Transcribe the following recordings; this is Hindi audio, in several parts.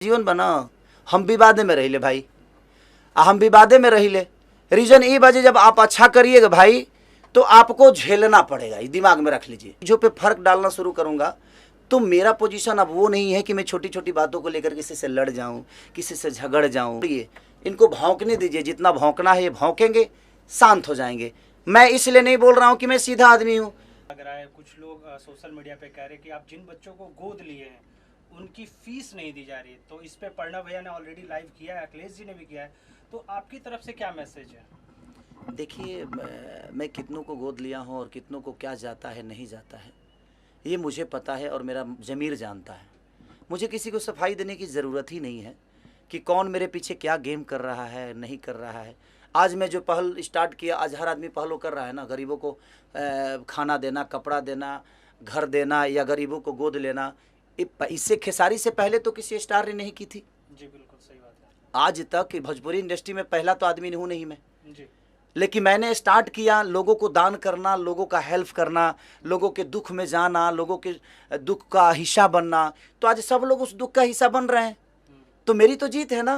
जीवन बना हम विवादे में रहिले भाई, हम विवादे में रहिले। रीजन ये बाजे जब आप अच्छा करिएगा भाई तो आपको झेलना पड़ेगा, ये दिमाग में रख लीजिए। जो पे फर्क डालना शुरू करूंगा तो मेरा पोजीशन अब वो नहीं है कि मैं छोटी छोटी बातों को लेकर किसी से लड़ जाऊं, किसी से झगड़ जाऊं। ये इनको भौंकने दीजिए, जितना भौंकना है ये भौंकेंगे, शांत हो जाएंगे। मैं इसलिए नहीं बोल रहा हूं कि मैं सीधा आदमी हूं। लग रहा है कुछ लोग सोशल मीडिया पे कह रहे हैं कि आप जिन बच्चों को गोद लिए हैं उनकी फीस नहीं दी जा रही, तो इस पे प्रणव भैया ने ऑलरेडी लाइव किया है, अखिलेश जी ने भी किया है, तो आपकी तरफ से क्या मैसेज है? देखिए, मैं कितनों को गोद लिया हूं और कितनों को क्या जाता है नहीं जाता है ये मुझे पता है और मेरा ज़मीर जानता है। मुझे किसी को सफाई देने की ज़रूरत ही नहीं है कि कौन मेरे पीछे क्या गेम कर रहा है नहीं कर रहा है। आज मैं जो पहल स्टार्ट किया, आज हर आदमी पहल कर रहा है ना, गरीबों को खाना देना, कपड़ा देना, घर देना या गरीबों को गोद लेना। इससे खेसारी से पहले तो किसी स्टार ने नहीं की थी। जी बिल्कुल सही बात है। आज तक भोजपुरी इंडस्ट्री में पहला तो आदमी हूँ नहीं मैं जी। लेकिन मैंने स्टार्ट किया लोगों को दान करना, लोगों का हेल्प करना, लोगों के दुख में जाना, लोगों के दुख का हिस्सा बनना। तो आज सब लोग उस दुख का हिस्सा बन रहे हैं, तो मेरी तो जीत है ना।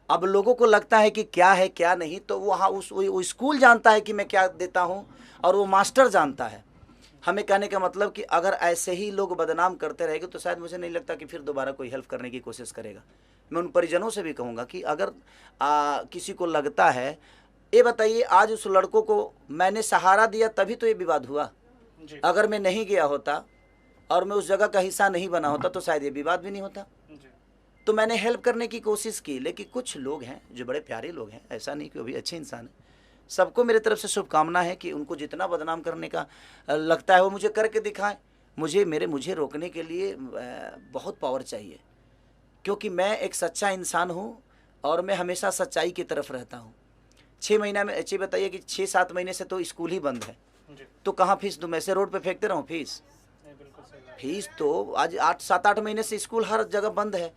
अब लोगों को लगता है कि क्या है क्या नहीं, तो वहाँ वो स्कूल जानता है कि मैं क्या देता हूँ और वो मास्टर जानता है। हमें कहने का मतलब कि अगर ऐसे ही लोग बदनाम करते रहेंगे तो शायद मुझे नहीं लगता कि फिर दोबारा कोई हेल्प करने की कोशिश करेगा। मैं उन परिजनों से भी कहूँगा कि अगर किसी को लगता है, ये बताइए आज उस लड़कों को मैंने सहारा दिया तभी तो ये विवाद हुआ। अगर मैं नहीं गया होता और मैं उस जगह का हिस्सा नहीं बना होता तो शायद ये विवाद भी नहीं होता। तो मैंने हेल्प करने की कोशिश की, लेकिन कुछ लोग हैं जो बड़े प्यारे लोग हैं, ऐसा नहीं कि वो भी अच्छे इंसान हैं। सबको मेरे तरफ से शुभकामना है कि उनको जितना बदनाम करने का लगता है वो मुझे करके दिखाएं। मुझे रोकने के लिए बहुत पावर चाहिए, क्योंकि मैं एक सच्चा इंसान हूँ और मैं हमेशा सच्चाई की तरफ रहता हूँ। 6 महीना में अच्छी बताइए कि 6-7 महीने से तो स्कूल ही बंद है, तो कहाँ फीस दूँ? मैं से रोड पे फेंकते रहूँ फीस तो आज 7-8 महीने से स्कूल हर जगह बंद है,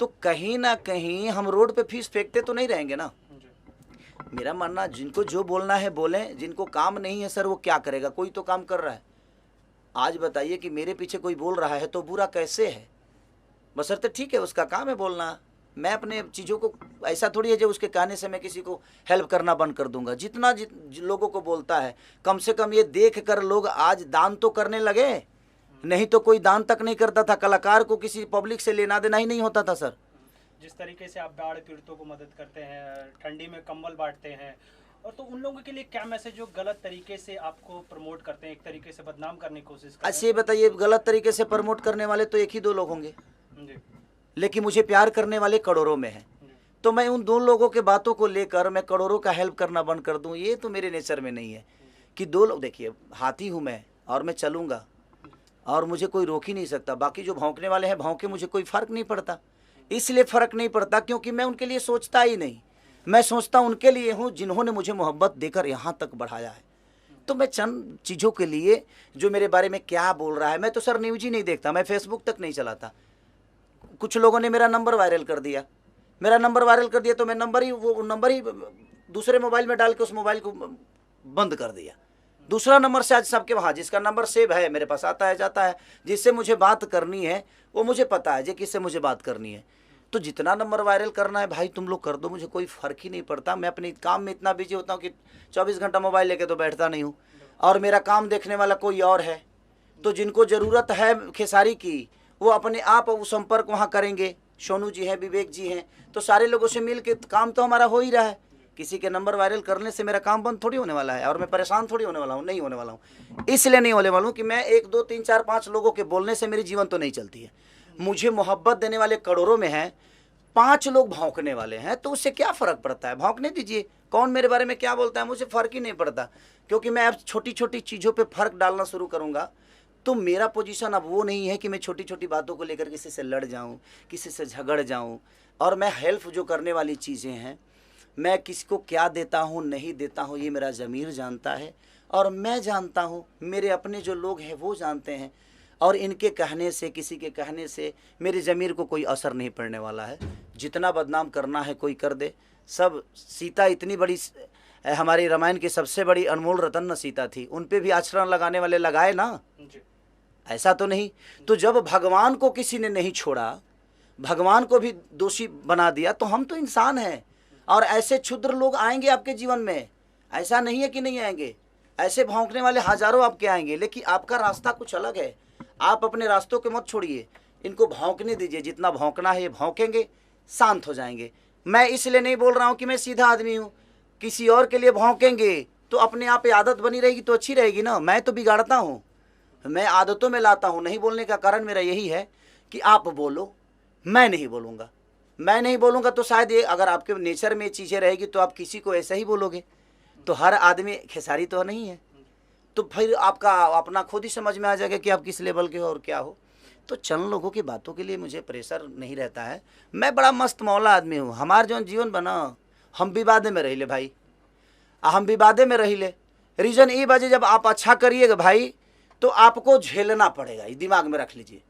तो कहीं ना कहीं हम रोड पे फीस फेंकते तो नहीं रहेंगे ना। मेरा मानना, जिनको जो बोलना है बोलें, जिनको काम नहीं है सर वो क्या करेगा, कोई तो काम कर रहा है। आज बताइए कि मेरे पीछे कोई बोल रहा है तो बुरा कैसे है? बशर्ते ठीक है उसका काम है बोलना। मैं अपने चीज़ों को ऐसा थोड़ी है जो उसके कहने से मैं किसी को हेल्प करना बंद कर दूंगा। जितना लोगों को बोलता है, कम से कम ये देख कर लोग आज दान तो करने लगे, नहीं तो कोई दान तक नहीं करता था। कलाकार को किसी पब्लिक से लेना देना ही नहीं होता था सर। जिस तरीके से आप बाढ़ पीड़ितों को मदद करते हैं, ठंडी में कंबल बांटते हैं, और तो उन लोगों के लिए क्या मैसेज जो गलत तरीके से आपको प्रमोट करते हैं, एक तरीके से बदनाम करने की कोशिश करते हैं? अच्छा ये बताइए, गलत तरीके से प्रमोट करने वाले तो एक ही 2 लोग होंगे, लेकिन मुझे प्यार करने वाले करोड़ों में हैं। तो मैं उन 2 लोगों के बातों को लेकर मैं करोड़ों का हेल्प करना बंद कर दूं, ये तो मेरे नेचर में नहीं है। कि 2 लोग, देखिए हाथी हूँ मैं और मैं चलूँगा और मुझे कोई रोक ही नहीं सकता। बाकी जो भौंकने वाले हैं भौंके, मुझे कोई फ़र्क नहीं पड़ता। इसलिए फ़र्क नहीं पड़ता क्योंकि मैं उनके लिए सोचता ही नहीं। मैं सोचता उनके लिए हूँ जिन्होंने मुझे मोहब्बत देकर यहाँ तक बढ़ाया है। तो मैं चंद चीज़ों के लिए, जो मेरे बारे में क्या बोल रहा है, मैं तो सर न्यूज़ ही नहीं देखता, मैं फेसबुक तक नहीं चलाता। कुछ लोगों ने मेरा नंबर वायरल कर दिया, तो मैं वो नंबर ही दूसरे मोबाइल में डाल के उस मोबाइल को बंद कर दिया। दूसरा नंबर से आज सबके वहाँ जिसका नंबर सेव है मेरे पास आता है जाता है। जिससे मुझे बात करनी है वो मुझे पता है जे किससे मुझे बात करनी है। तो जितना नंबर वायरल करना है भाई तुम लोग कर दो, मुझे कोई फ़र्क ही नहीं पड़ता। मैं अपने काम में इतना बिजी होता हूँ कि 24 घंटा मोबाइल लेके तो बैठता नहीं हूँ, और मेरा काम देखने वाला कोई और है। तो जिनको ज़रूरत है खेसारी की वो अपने आप वो संपर्क वहाँ करेंगे। सोनू जी हैं, विवेक जी हैं, तो सारे लोगों से मिल के काम तो हमारा हो ही रहा है। किसी के नंबर वायरल करने से मेरा काम बंद थोड़ी होने वाला है, और मैं परेशान थोड़ी होने वाला हूँ, नहीं होने वाला हूँ। इसलिए नहीं होने वाला हूँ कि मैं 1 2 3 4 5 लोगों के बोलने से मेरी जीवन तो नहीं चलती है। मुझे मोहब्बत देने वाले करोड़ों में हैं, 5 लोग भौंकने वाले हैं, तो उससे क्या फ़र्क पड़ता है? भौंकने दीजिए, कौन मेरे बारे में क्या बोलता है मुझे फ़र्क ही नहीं पड़ता। क्योंकि मैं अब छोटी छोटी चीज़ों पर फ़र्क डालना शुरू करूँगा तो मेरा पोजीशन अब वो नहीं है कि मैं छोटी छोटी बातों को लेकर किसी से लड़ जाऊँ, किसी से झगड़ जाऊँ। और मैं हेल्प जो करने वाली चीज़ें हैं, मैं किसी को क्या देता हूँ नहीं देता हूँ ये मेरा ज़मीर जानता है, और मैं जानता हूँ, मेरे अपने जो लोग हैं वो जानते हैं। और इनके कहने से, किसी के कहने से मेरे ज़मीर को कोई असर नहीं पड़ने वाला है। जितना बदनाम करना है कोई कर दे। सब सीता इतनी बड़ी, हमारी रामायण की सबसे बड़ी अनमोल रतन न सीता थी, उन पे भी आचरण लगाने वाले लगाए ना, ऐसा तो नहीं। तो जब भगवान को किसी ने नहीं छोड़ा, भगवान को भी दोषी बना दिया, तो हम तो इंसान हैं। और ऐसे क्षुद्र लोग आएंगे आपके जीवन में, ऐसा नहीं है कि नहीं आएंगे, ऐसे भौंकने वाले हजारों आपके आएंगे, लेकिन आपका रास्ता कुछ अलग है। आप अपने रास्तों को मत छोड़िए, इनको भौंकने दीजिए, जितना भौंकना है ये भौंकेंगे, शांत हो जाएंगे। मैं इसलिए नहीं बोल रहा हूँ कि मैं सीधा आदमी हूँ, किसी और के लिए भौंकेंगे तो अपने आप आदत बनी रहेगी तो अच्छी रहेगी ना। मैं तो बिगाड़ता हूँ, मैं आदतों में लाता हूँ। नहीं बोलने का कारण मेरा यही है कि आप बोलो, मैं नहीं बोलूँगा। मैं नहीं बोलूँगा तो शायद ये, अगर आपके नेचर में ये चीज़ें रहेगी तो आप किसी को ऐसा ही बोलोगे, तो हर आदमी खेसारी तो नहीं है, तो फिर आपका अपना खुद ही समझ में आ जाएगा कि आप किस लेवल के हो और क्या हो। तो चंद लोगों की बातों के लिए मुझे प्रेशर नहीं रहता है। मैं बड़ा मस्त मौला आदमी हूँ। हमार जो जीवन बना, हम विवादे में रही ले भाई, हम विवादे में रही ले। रीज़न ये बाजे, जब आप अच्छा करिएगा भाई तो आपको झेलना पड़ेगा, ये दिमाग में रख लीजिए।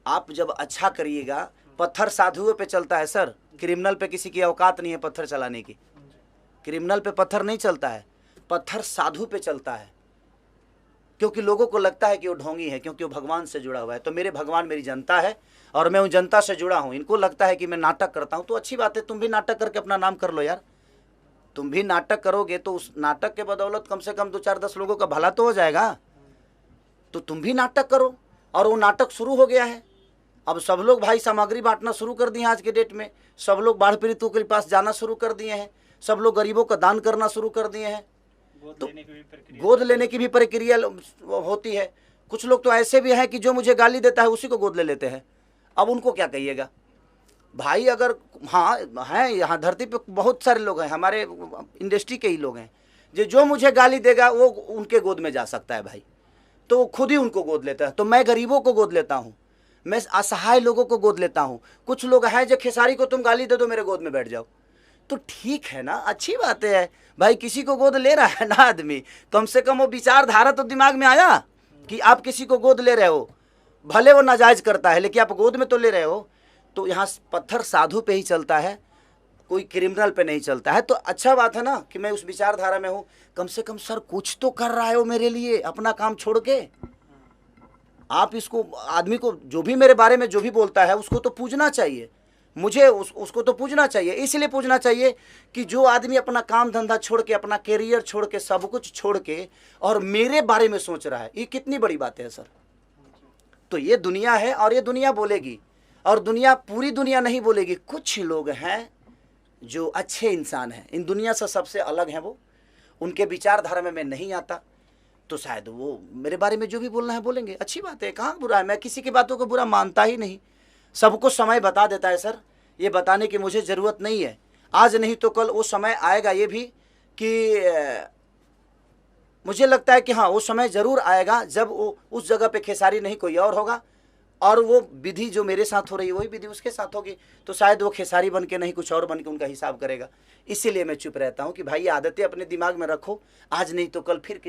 आप जब अच्छा करिएगा, पत्थर साधुओं पे चलता है सर, क्रिमिनल पे किसी की औकात नहीं है पत्थर चलाने की। क्रिमिनल पे पत्थर नहीं चलता है, पत्थर साधु पे चलता है, क्योंकि लोगों को लगता है कि वो ढोंगी है, क्योंकि वो भगवान से जुड़ा हुआ है। तो मेरे भगवान मेरी जनता है और मैं उन जनता से जुड़ा हूँ। इनको लगता है कि मैं नाटक करता हूँ, तो अच्छी बात है, तुम भी नाटक करके अपना नाम कर लो यार। तुम भी नाटक करोगे तो उस नाटक के बदौलत कम से कम 2-4-10 लोगों का भला तो हो जाएगा। तो तुम भी नाटक करो, और वो नाटक शुरू हो गया है। अब सब लोग भाई सामग्री बांटना शुरू कर दिए हैं। आज के डेट में सब लोग बाढ़ पीड़ितों के पास जाना शुरू कर दिए हैं, सब लोग गरीबों का दान करना शुरू कर दिए हैं। तो गोद लेने की भी प्रक्रिया होती है। कुछ लोग तो ऐसे भी हैं कि जो मुझे गाली देता है उसी को गोद ले लेते हैं। अब उनको क्या कहिएगा भाई? अगर हाँ हैं, यहाँ धरती पे बहुत सारे लोग हैं, हमारे इंडस्ट्री के ही लोग हैं, जो मुझे गाली देगा वो उनके गोद में जा सकता है भाई, तो वो खुद ही उनको गोद लेता है। तो मैं गरीबों को गोद लेता हूँ, मैं असहाय लोगों को गोद लेता हूँ। कुछ लोग हैं जो खेसारी को तुम गाली दे दो मेरे गोद में बैठ जाओ, तो ठीक है ना, अच्छी बात है भाई। किसी को गोद ले रहा है ना आदमी, कम से कम वो विचारधारा तो दिमाग में आया कि आप किसी को गोद ले रहे हो, भले वो नाजायज करता है लेकिन आप गोद में तो ले रहे हो। तो यहाँ पत्थर साधु पे ही चलता है, कोई क्रिमिनल पे नहीं चलता है। तो अच्छा बात है ना कि मैं उस विचारधारा में हूँ। कम से कम सर कुछ तो कर रहा है वो मेरे लिए, अपना काम छोड़ के। आप इसको, आदमी को जो भी मेरे बारे में जो भी बोलता है उसको तो पूजना चाहिए, मुझे उसको तो पूजना चाहिए। इसलिए पूजना चाहिए कि जो आदमी अपना काम धंधा छोड़ के, अपना कैरियर छोड़ के, सब कुछ छोड़ के और मेरे बारे में सोच रहा है, ये कितनी बड़ी बात है सर। तो ये दुनिया है और ये दुनिया बोलेगी, और दुनिया, पूरी दुनिया नहीं बोलेगी। कुछ लोग हैं जो अच्छे इंसान हैं, इन दुनिया से सबसे अलग हैं वो, उनके विचारधारा में मैं नहीं आता, तो शायद वो मेरे बारे में जो भी बोलना है बोलेंगे। अच्छी बात है, कहाँ बुरा है, मैं किसी की बातों को बुरा मानता ही नहीं। सबको समय बता देता है सर, ये बताने की मुझे ज़रूरत नहीं है। आज नहीं तो कल वो समय आएगा, ये भी कि मुझे लगता है कि हाँ वो समय ज़रूर आएगा जब वो उस जगह पे खेसारी नहीं कोई और होगा, और वो विधि जो मेरे साथ हो रही है वही विधि उसके साथ होगी। तो शायद वो खेसारी बन के नहीं कुछ और बन के उनका हिसाब करेगा। इसीलिए मैं चुप रहता हूँ कि भाई आदतें अपने दिमाग में रखो, आज नहीं तो कल फिर